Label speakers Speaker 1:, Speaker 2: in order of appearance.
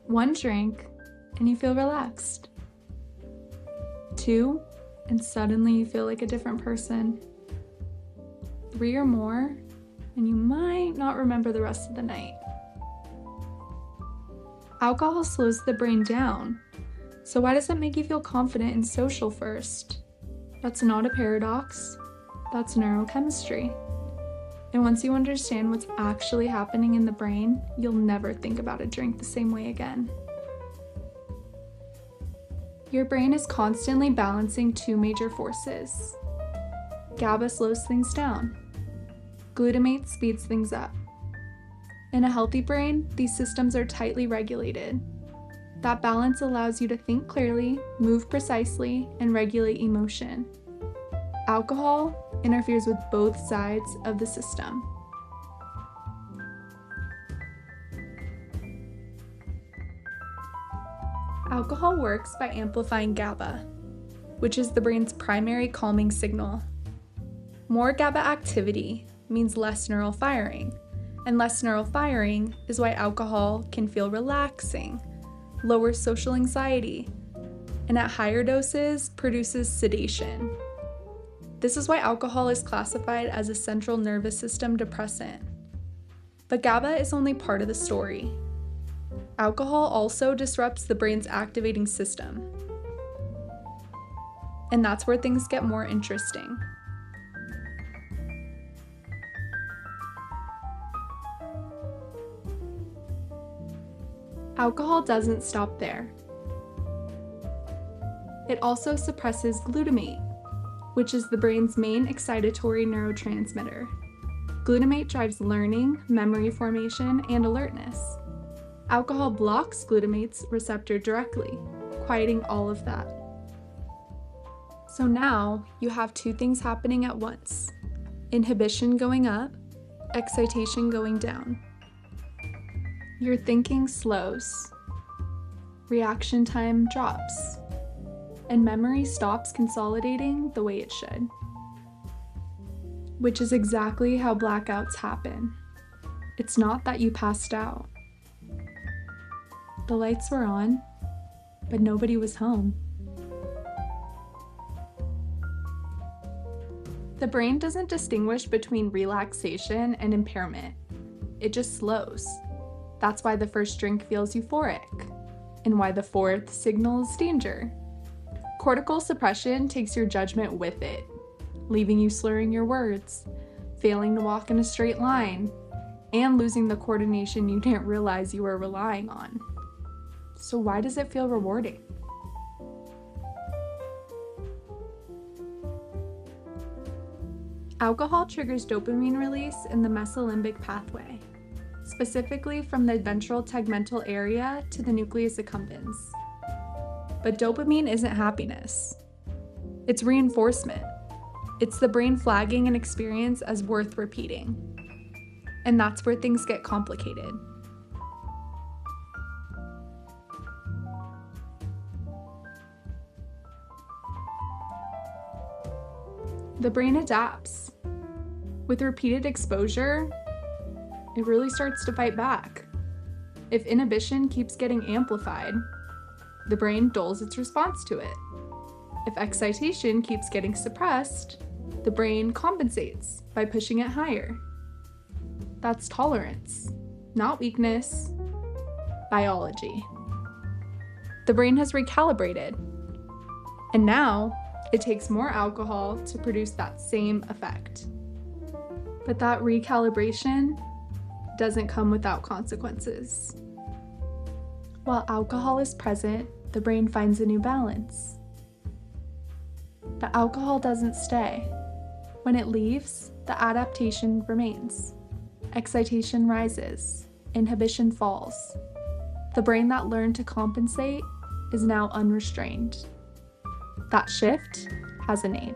Speaker 1: 1 drink, and you feel relaxed. 2, and suddenly you feel like a different person. 3 or more, and you might not remember the rest of the night. Alcohol slows the brain down, so why does it make you feel confident and social first? That's not a paradox, that's neurochemistry. And once you understand what's actually happening in the brain, you'll never think about a drink the same way again. Your brain is constantly balancing 2 major forces. GABA slows things down. Glutamate speeds things up. In a healthy brain, these systems are tightly regulated. That balance allows you to think clearly, move precisely, and regulate emotion. Alcohol interferes with both sides of the system. Alcohol works by amplifying GABA, which is the brain's primary calming signal. More GABA activity means less neural firing, and less neural firing is why alcohol can feel relaxing, lower social anxiety, and at higher doses produces sedation. This is why alcohol is classified as a central nervous system depressant. But GABA is only part of the story. Alcohol also disrupts the brain's activating system. And that's where things get more interesting. Alcohol doesn't stop there. It also suppresses glutamate, which is the brain's main excitatory neurotransmitter. Glutamate drives learning, memory formation, and alertness. Alcohol blocks glutamate's receptor directly, quieting all of that. So now you have 2 things happening at once: inhibition going up, excitation going down. Your thinking slows, reaction time drops, and memory stops consolidating the way it should. Which is exactly how blackouts happen. It's not that you passed out. The lights were on, but nobody was home. The brain doesn't distinguish between relaxation and impairment. It just slows. That's why the first drink feels euphoric, and why the 4th signals danger. Cortical suppression takes your judgment with it, leaving you slurring your words, failing to walk in a straight line, and losing the coordination you didn't realize you were relying on. So why does it feel rewarding? Alcohol triggers dopamine release in the mesolimbic pathway, specifically from the ventral tegmental area to the nucleus accumbens. But dopamine isn't happiness. It's reinforcement. It's the brain flagging an experience as worth repeating. And that's where things get complicated. The brain adapts. With repeated exposure, it really starts to fight back. If inhibition keeps getting amplified, the brain dulls its response to it. If excitation keeps getting suppressed, the brain compensates by pushing it higher. That's tolerance, not weakness. Biology. The brain has recalibrated, and now it takes more alcohol to produce that same effect. But that recalibration doesn't come without consequences. While alcohol is present, the brain finds a new balance. But alcohol doesn't stay. When it leaves, the adaptation remains. Excitation rises, inhibition falls. The brain that learned to compensate is now unrestrained. That shift has a name.